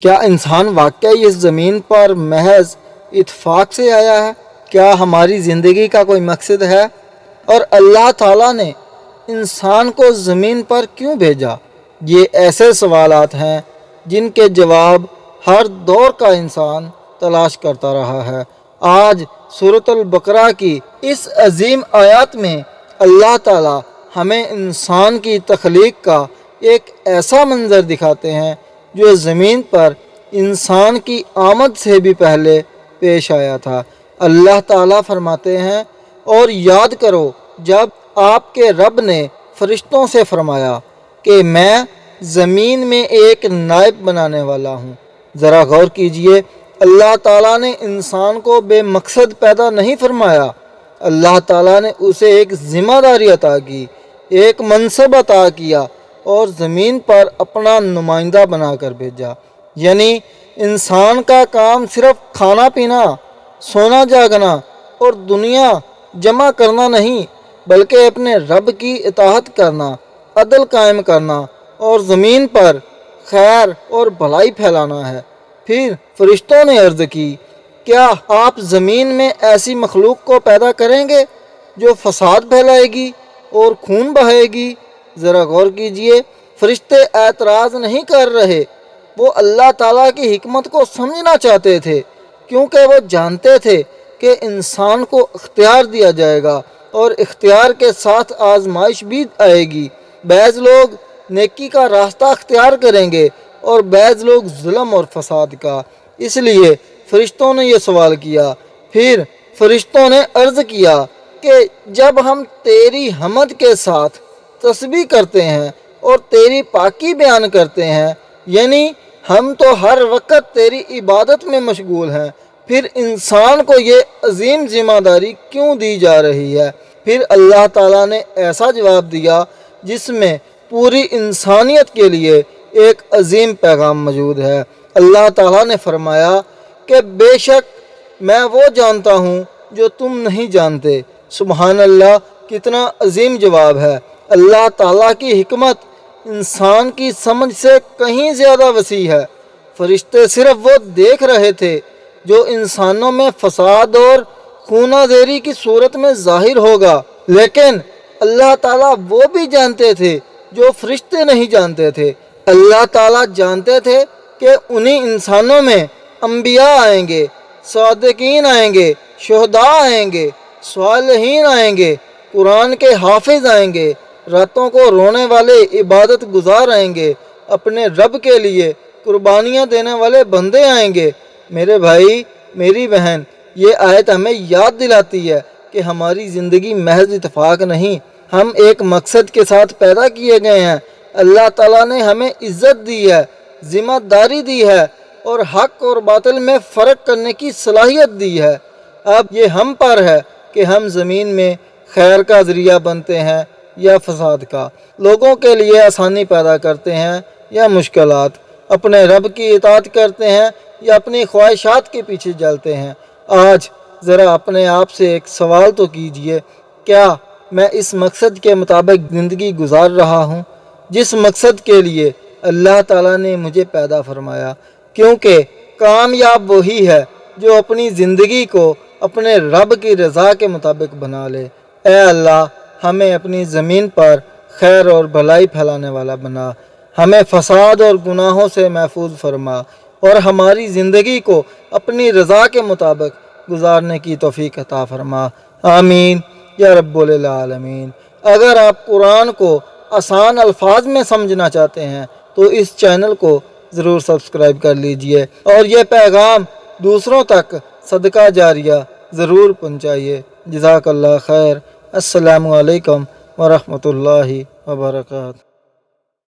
کیا انسان واقعی اس زمین پر محض اتفاق سے آیا ہے؟ کیا ہماری زندگی کا کوئی مقصد ہے؟ اور اللہ تعالیٰ نے انسان کو زمین پر کیوں بھیجا؟ یہ ایسے سوالات ہیں جن کے جواب ہر دور کا انسان تلاش کرتا رہا ہے۔ آج سورۃ البقرہ کی اس عظیم آیات میں اللہ تعالیٰ ہمیں انسان کی تخلیق کا ایک ایسا منظر دکھاتے ہیں جو زمین پر انسان کی آمد سے بھی پہلے پیش آیا تھا۔ اللہ تعالیٰ فرماتے ہیں، اور یاد کرو جب آپ کے رب نے فرشتوں سے فرمایا کہ میں زمین میں ایک نائب بنانے والا ہوں۔ ذرا غور کیجئے، اللہ تعالیٰ نے انسان کو بے مقصد پیدا نہیں فرمایا۔ اللہ تعالیٰ نے اسے ایک ذمہ داری عطا کی، ایک منصب عطا کیا اور زمین پر اپنا نمائندہ بنا کر بھیجا۔ یعنی انسان کا کام صرف کھانا پینا، سونا جاگنا اور دنیا جمع کرنا نہیں، بلکہ اپنے رب کی اطاعت کرنا، عدل قائم کرنا اور زمین پر خیر اور بھلائی پھیلانا ہے۔ پھر فرشتوں نے عرض کی، کیا آپ زمین میں ایسی مخلوق کو پیدا کریں گے جو فساد پھیلائے گی اور خون بہائے گی؟ ذرا غور کیجئے، فرشتے اعتراض نہیں کر رہے، وہ اللہ تعالیٰ کی حکمت کو سمجھنا چاہتے تھے، کیونکہ وہ جانتے تھے کہ انسان کو اختیار دیا جائے گا اور اختیار کے ساتھ آزمائش بھی آئے گی۔ بعض لوگ نیکی کا راستہ اختیار کریں گے اور بعض لوگ ظلم اور فساد کا۔ اس لیے فرشتوں نے یہ سوال کیا۔ پھر فرشتوں نے عرض کیا کہ جب ہم تیری حمد کے ساتھ تسبیح کرتے ہیں اور تیری پاکی بیان کرتے ہیں، یعنی ہم تو ہر وقت تیری عبادت میں مشغول ہیں، پھر انسان کو یہ عظیم ذمہ داری کیوں دی جا رہی ہے؟ پھر اللہ تعالیٰ نے ایسا جواب دیا جس میں پوری انسانیت کے لیے ایک عظیم پیغام موجود ہے۔ اللہ تعالیٰ نے فرمایا کہ بے شک میں وہ جانتا ہوں جو تم نہیں جانتے۔ سبحان اللہ، کتنا عظیم جواب ہے۔ اللہ تعالیٰ کی حکمت انسان کی سمجھ سے کہیں زیادہ وسیع ہے۔ فرشتے صرف وہ دیکھ رہے تھے جو انسانوں میں فساد اور خونہ زیری کی صورت میں ظاہر ہوگا، لیکن اللہ تعالیٰ وہ بھی جانتے تھے جو فرشتے نہیں جانتے تھے۔ اللہ تعالیٰ جانتے تھے کہ انہی انسانوں میں انبیاء آئیں گے، صادقین آئیں گے، شہداء آئیں گے، صالحین آئیں گے، قرآن کے حافظ آئیں گے، راتوں کو رونے والے عبادت گزار آئیں گے، اپنے رب کے لیے قربانیاں دینے والے بندے آئیں گے۔ میرے بھائی، میری بہن، یہ آیت ہمیں یاد دلاتی ہے کہ ہماری زندگی محض اتفاق نہیں، ہم ایک مقصد کے ساتھ پیدا کیے گئے ہیں۔ اللہ تعالیٰ نے ہمیں عزت دی ہے، ذمہ داری دی ہے اور حق اور باطل میں فرق کرنے کی صلاحیت دی ہے۔ اب یہ ہم پر ہے کہ ہم زمین میں خیر کا ذریعہ بنتے ہیں یا فساد کا، لوگوں کے لیے آسانی پیدا کرتے ہیں یا مشکلات، اپنے رب کی اطاعت کرتے ہیں یا اپنی خواہشات کے پیچھے چلتے ہیں۔ آج ذرا اپنے آپ سے ایک سوال تو کیجئے، کیا میں اس مقصد کے مطابق زندگی گزار رہا ہوں جس مقصد کے لیے اللہ تعالیٰ نے مجھے پیدا فرمایا؟ کیونکہ کامیاب وہی ہے جو اپنی زندگی کو اپنے رب کی رضا کے مطابق بنا لے۔ اے اللہ، ہمیں اپنی زمین پر خیر اور بھلائی پھیلانے والا بنا، ہمیں فساد اور گناہوں سے محفوظ فرما اور ہماری زندگی کو اپنی رضا کے مطابق گزارنے کی توفیق عطا فرما۔ آمین یا رب العالمین۔ اگر آپ قرآن کو آسان الفاظ میں سمجھنا چاہتے ہیں تو اس چینل کو ضرور سبسکرائب کر لیجئے اور یہ پیغام دوسروں تک صدقہ جاریہ ضرور پہنچائیے۔ جزاک اللہ خیر۔ السلام علیکم ورحمۃ اللہ وبرکاتہ۔